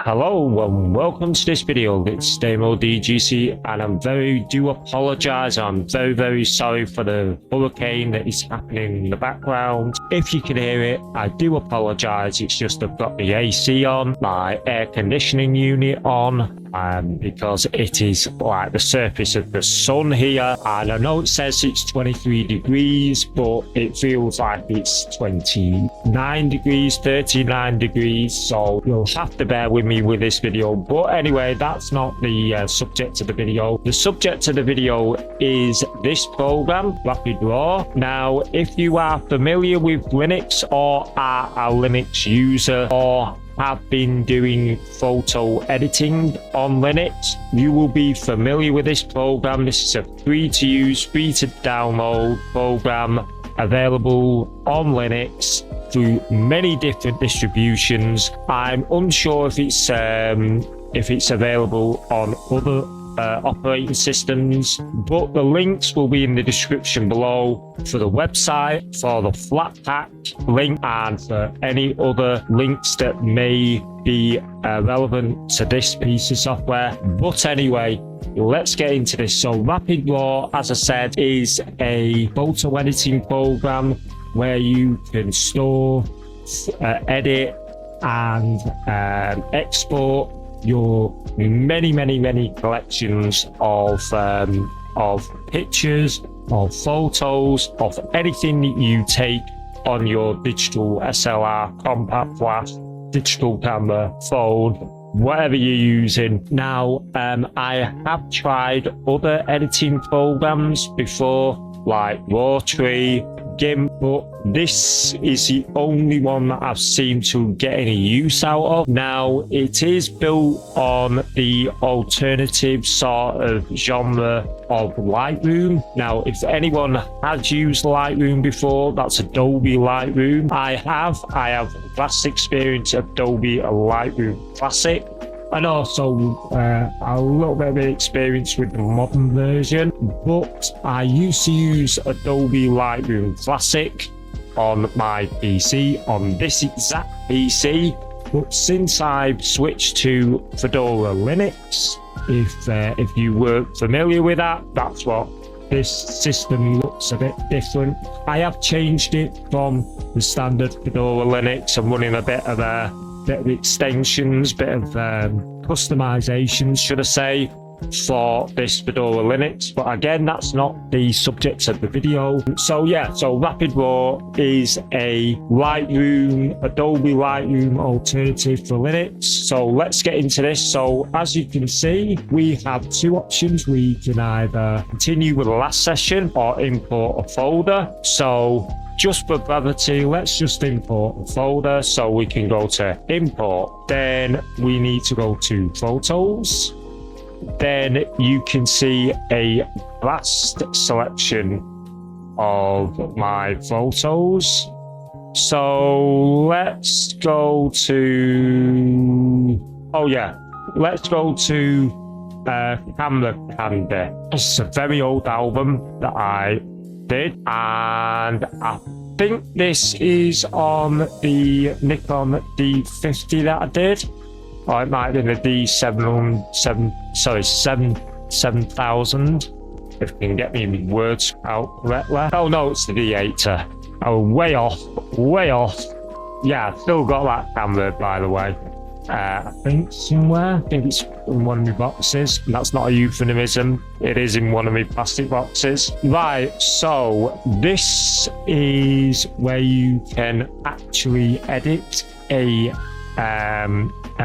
Hello and welcome to this video. It's Demo DGC and I do apologise. I'm very sorry for the hurricane that is happening in the background. If you can hear it, I do apologise. It's just I've got the AC on, my air conditioning unit on, because it is like the surface of the sun here, and I know it says it's 23 degrees, but it feels like it's 29 degrees, 39 degrees, so you'll have to bear with me with this video. But anyway, that's not the subject of the video. The subject of the video is this program, RapidRaw. Now, if you are familiar with Linux or are a Linux user or have been doing photo editing on Linux, you will be familiar with this program. This is a free to use, free to download program available on Linux through many different distributions. I'm unsure if it's available on other operating systems, but the links will be in the description below for the website, for the Flatpak link, and for any other links that may be relevant to this piece of software. But anyway, let's get into this. So RapidRaw, as I said, is a photo editing program where you can store, edit and export your many collections of pictures, of photos, of anything that you take on your digital SLR, compact flash, digital camera, phone, whatever you're using. Now, I have tried other editing programs before, like RawTree, GIMP, but this is the only one that I've seemed to get any use out of. Now, it is built on the alternative sort of genre of Lightroom. Now, if anyone has used Lightroom before, that's Adobe Lightroom. I have vast experience of Adobe Lightroom Classic, and also a little bit of experience with the modern version, but I used to use Adobe Lightroom Classic on my PC, on this exact PC, but since I've switched to Fedora Linux, if you weren't familiar with that, that's what this system looks a bit different. I have changed it from the standard Fedora Linux. I'm running a bit of extensions, bit of customizations, should I say, for this Fedora Linux. But again, that's not the subject of the video. So yeah, so RapidRaw is a Adobe Lightroom alternative for Linux. So let's get into this. So as you can see, we have two options. We can either continue with the last session or import a folder. So just for brevity, let's just import a folder. So we can go to import, then we need to go to photos. Then you can see a vast selection of my photos. So let's go to, let's go to Camera Candy. It's a very old album that I did, and I think this is on the Nikon D50 that I did, or it might have been the D7000, if you can get me words out correctly. Oh no, it's the D8. Oh, way off. Yeah, still got that camera, by the way. I think somewhere. I think it's in one of my boxes. That's not a euphemism. It is in one of my plastic boxes. Right, so this is where you can actually edit an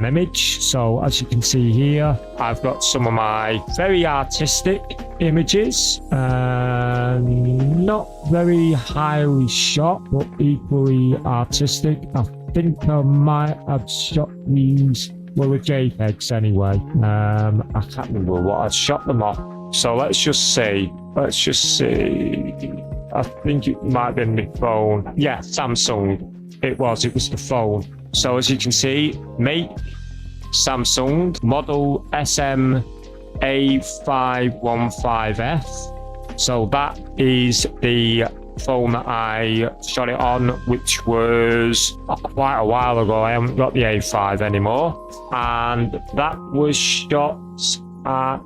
image. So as you can see here, I've got some of my very artistic images, not very highly shot, but equally artistic. I think I might have shot these, well, the JPEGs anyway. I can't remember what I shot them off. So let's just see. I think it might have been my phone. Yeah, Samsung. It was the phone. So as you can see, make Samsung model SMA515F. So that is the phone that I shot it on, which was quite a while ago. I haven't got the A5 anymore. And that was shot at...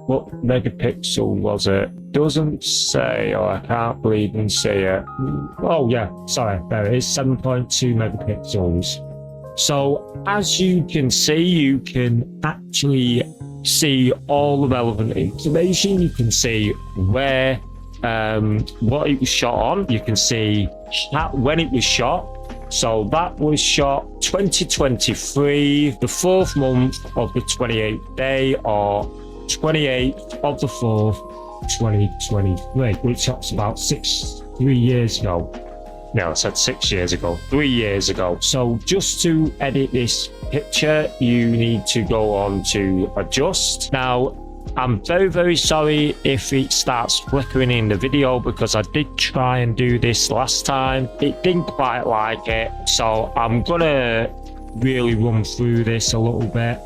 what megapixel was it? Doesn't say, or I can't believe and see it. Oh yeah, sorry, there it is, 7.2 megapixels. So as you can see, you can actually see all the relevant information. You can see where, what it was shot on. You can see when it was shot. So that was shot 2023, the 4th month of the 28th day, or 28th of the 4th, 2023, which was about 3 years ago. No, I said 6 years ago, 3 years ago. So just to edit this picture, you need to go on to adjust. Now, I'm very, very sorry if it starts flickering in the video, because I did try and do this last time. It didn't quite like it. So I'm gonna really run through this a little bit.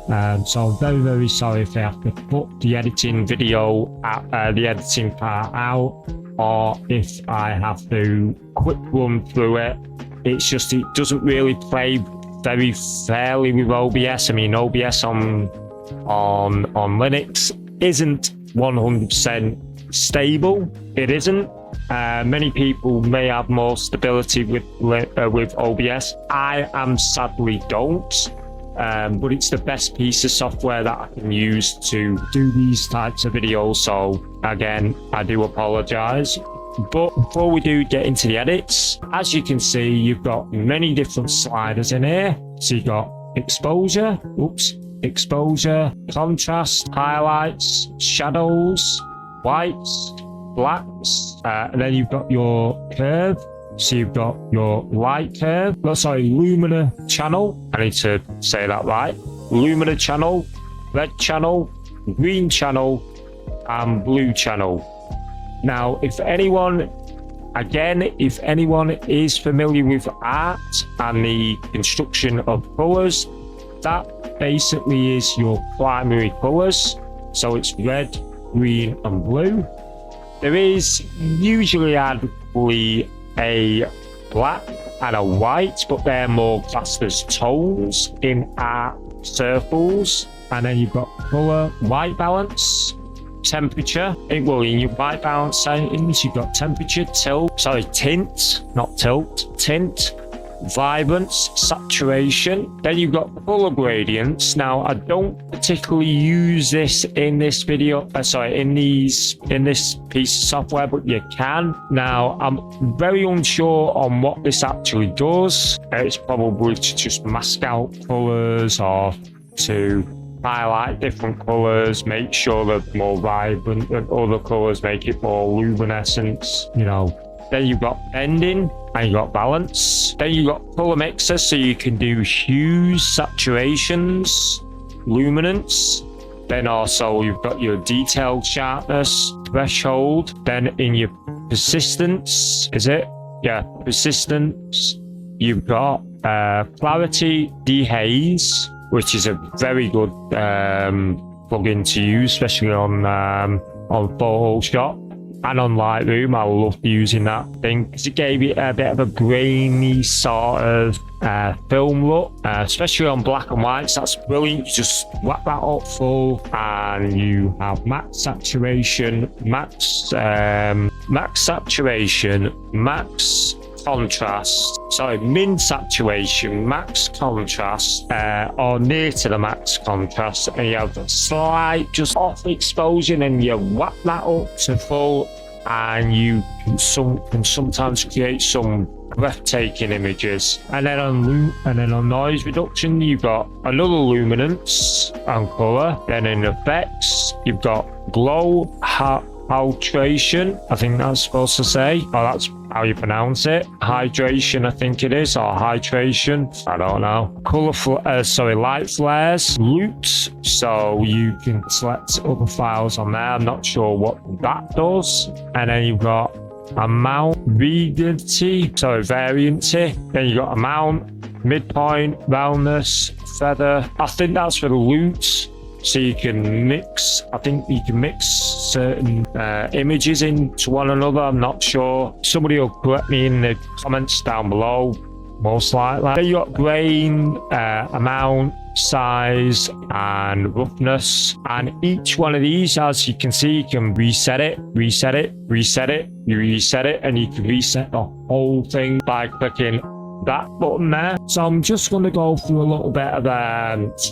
So I'm very, very sorry if I have to put the editing video, the editing part out, or if I have to quick run through it. It's just, it doesn't really play very fairly with OBS. I mean, OBS on Linux isn't 100% stable. It isn't. Many people may have more stability with OBS. I sadly don't. But it's the best piece of software that I can use to do these types of videos. So again, I do apologize. But before we do get into the edits, as you can see, you've got many different sliders in here. So you've got exposure, contrast, highlights, shadows, whites, blacks, and then you've got your curve. So you've got your light curve, lumina channel. I need to say that right. Lumina channel, red channel, green channel, and blue channel. Now, if anyone is familiar with art and the construction of colors, that basically is your primary colors. So it's red, green, and blue. There is usually arguably a black and a white, but they're more classed as tones in art circles. And then you've got color, white balance, temperature. In your white balance settings, you've got temperature, tint, not tilt, tint, vibrance, saturation. Then you've got color gradients. Now, I don't particularly use this in this video, in this piece of software, but you can. Now, I'm very unsure on what this actually does. It's probably to just mask out colors or to highlight different colors, make sure they're more vibrant than other colors, make it more luminescence, Then you've got blending and you've got balance. Then you've got color mixer, so you can do hues, saturations, luminance. Then also you've got your detail sharpness, threshold. Then in your persistence, persistence, you've got clarity, dehaze, which is a very good plugin to use, especially on Photoshop and on Lightroom. I love using that thing because it gave it a bit of a grainy sort of film look, especially on black and whites. That's brilliant. You just whack that up full and you have max saturation, max contrast, min saturation, max contrast, or near to the max contrast, and you have a slight just off exposure, and you whack that up to full, and you can sometimes create some breathtaking images. And then on noise reduction, you've got another luminance and color. Then in effects, you've got glow, hydration, I think that's supposed to say, or that's how you pronounce it. Hydration, I think it is, or hydration, I don't know. Light flares, loops, so you can select other files on there. I'm not sure what that does. And then you've got amount, variancy. Then you've got amount, midpoint, roundness, feather. I think that's for the loops. So you can mix, I think you can mix certain images into one another. I'm not sure. Somebody will correct me in the comments down below, most likely. Then you got grain, amount, size, and roughness. And each one of these, as you can see, you can reset it, reset it, reset it, you reset it, and you can reset the whole thing by clicking that button there. So I'm just going to go through a little bit of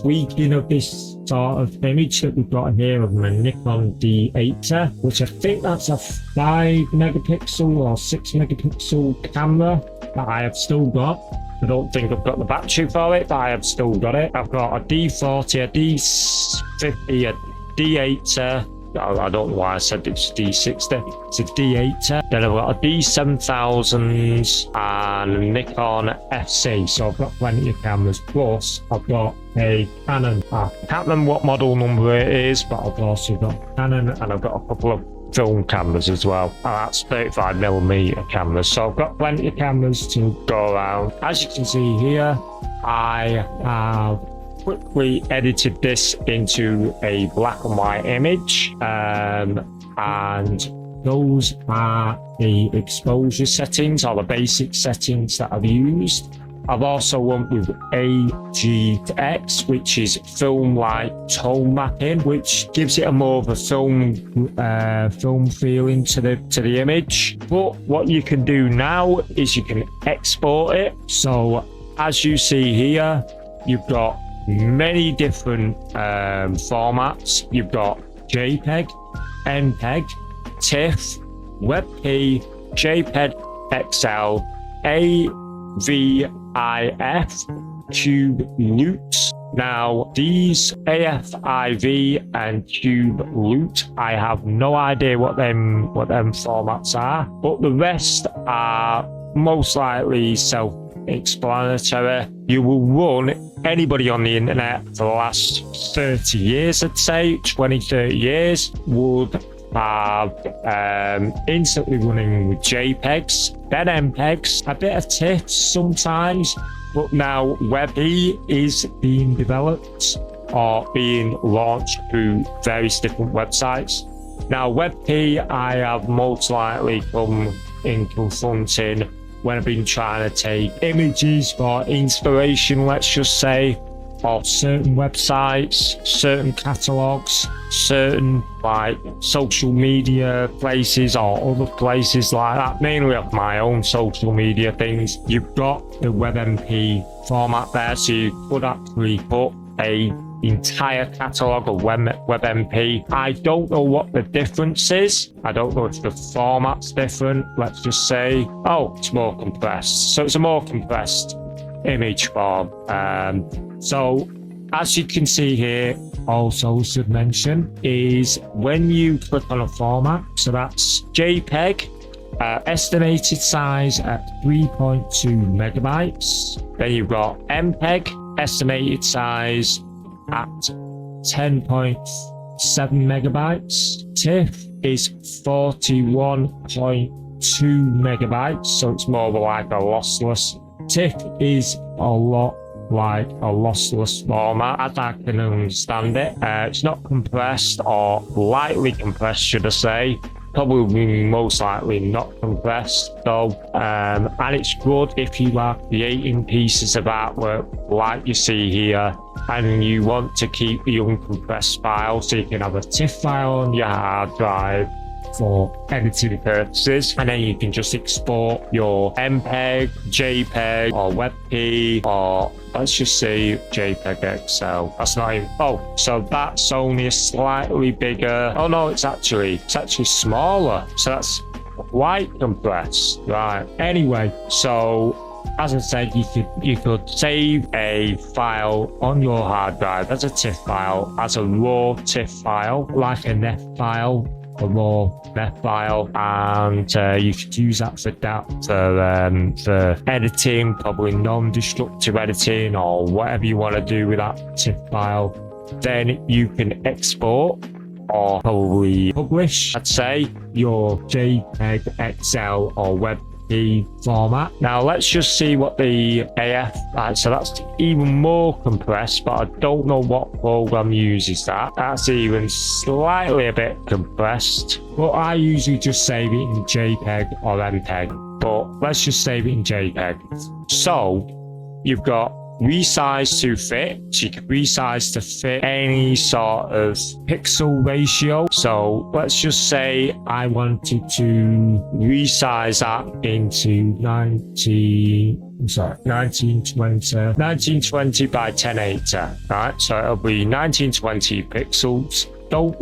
tweaking of this sort of image that we've got here of my Nikon D8, which I think that's a 5 megapixel or 6 megapixel camera that I have still got. I don't think I've got the battery for it, but I have still got it. I've got a D40, a D50, a D8. I don't know why I said it's D60. It's a D8. Then I've got a D7000 and a Nikon FC. So I've got plenty of cameras. Plus, I've got a Canon. I can't remember what model number it is, but I've also got Canon, and I've got a couple of film cameras as well. And that's 35mm cameras. So I've got plenty of cameras to go around. As you can see here, I have quickly edited this into a black and white image, and those are the exposure settings, or the basic settings that I've used. I've also went with AGX, which is film light tone mapping, which gives it a more of a film feeling to the image. But what you can do now is you can export it. So as you see here, you've got many different formats. You've got JPEG, MPEG, TIFF, WebP, JPEG XL, AVIF, Cube Loot. Now these AFIV and Cube Loot, I have no idea what them formats are, but the rest are most likely self-explanatory. You will run anybody on the internet for the last 30 years, I'd say 20-30 years, would have instantly running with JPEGs, then MPEGs, a bit of TIFF sometimes, but now WebP is being developed or being launched through various different websites. Now WebP I have most likely come in confronting when I've been trying to take images for inspiration, let's just say, of certain websites, certain catalogs, certain like social media places or other places like that, mainly of my own social media things. You've got the WebMP format there, so you could actually put a entire catalog of WebMP. I don't know what the difference is. I don't know if the format's different. Let's just say, oh, it's more compressed. So it's a more compressed image form. So as you can see here, also should mention is when you click on a format, so that's JPEG, estimated size at 3.2 megabytes. Then you've got MPEG, estimated size at 10.7 megabytes. TIFF is 41.2 megabytes, so it's more like a lossless. TIFF is a lot like a lossless format, as I can understand it. It's not compressed, or lightly compressed, should I say. Probably most likely not compressed though, and it's good if you are creating pieces of artwork like you see here and you want to keep the uncompressed file, so you can have a TIFF file on your hard drive for editing purposes, and then you can just export your MPEG, JPEG, or WebP, or let's just say JPEG XL. That's not even, oh, so that's only a slightly bigger, oh no, it's actually smaller, so that's quite compressed, right? Anyway, so as I said, you could save a file on your hard drive as a TIFF file, as a raw TIFF file, like a NEF file, a raw NEF file, and you could use that for editing, probably non-destructive editing, or whatever you want to do with that TIFF file. Then you can export or probably publish, I'd say, your JPEG XL or JPG format. Now let's just see what the AF, right, so that's even more compressed, but I don't know what program uses that. That's even slightly a bit compressed, but I usually just save it in JPEG or MPEG, but let's just save it in JPEG. So you've got resize to fit, so you can resize to fit any sort of pixel ratio. So let's just say I wanted to resize that into 1920 by 1080, right? So it'll be 1920 pixels. Don't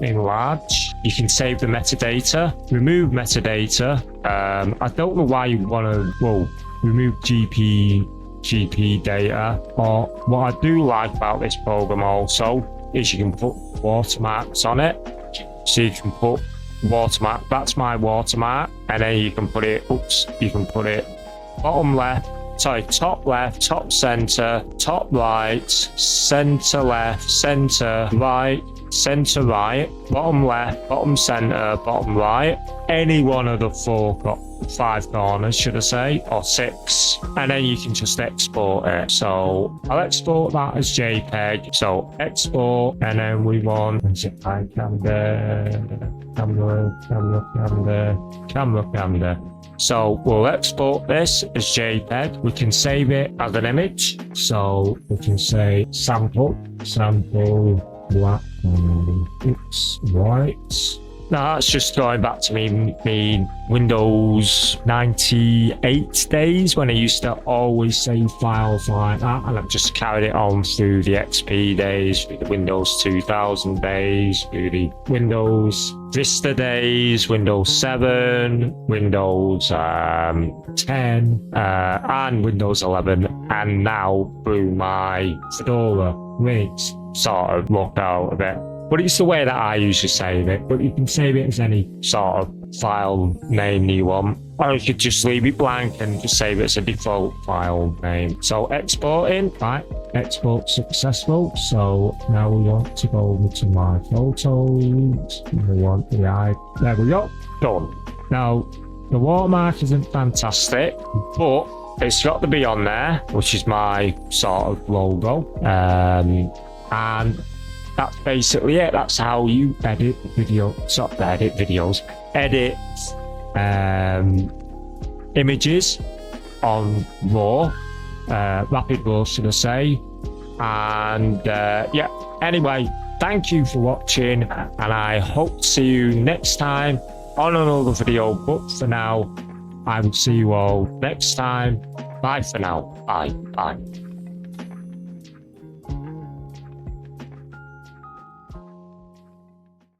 enlarge. You can save the metadata, remove metadata. I don't know why you want to, remove GP data, or what I do like about this program also is you can put watermarks on it. So you can put watermark, that's my watermark, and then you can put it, bottom left, top left, top center, top right, center left, center right, center right, bottom left, bottom center, bottom right, any one of the 5 corners, should I say, or 6, and then you can just export it. So I'll export that as JPEG. So export, and then we want camera. So we'll export this as JPEG. We can save it as an image. So we can say sample black and it's white. Now that's just going back to me Windows 98 days when I used to always save files like that, and I've just carried it on through the XP days, through the Windows 2000 days, through the Windows Vista days, Windows 7, Windows 10, and Windows 11, and now through my Fedora Linux sort of look out of it. But it's the way that I usually save it. But you can save it as any sort of file name you want. Or you could just leave it blank and just save it as a default file name. So exporting, right? Export successful. So now we want to go over to my photos. We want the eye. There we go. Done. Now, the watermark isn't fantastic, but it's got to be on there, which is my sort of logo. And that's basically it. That's how you edit images on RAW, RapidRaw, should I say. And yeah, anyway, thank you for watching, and I hope to see you next time on another video. But for now, I will see you all next time. Bye for now. Bye.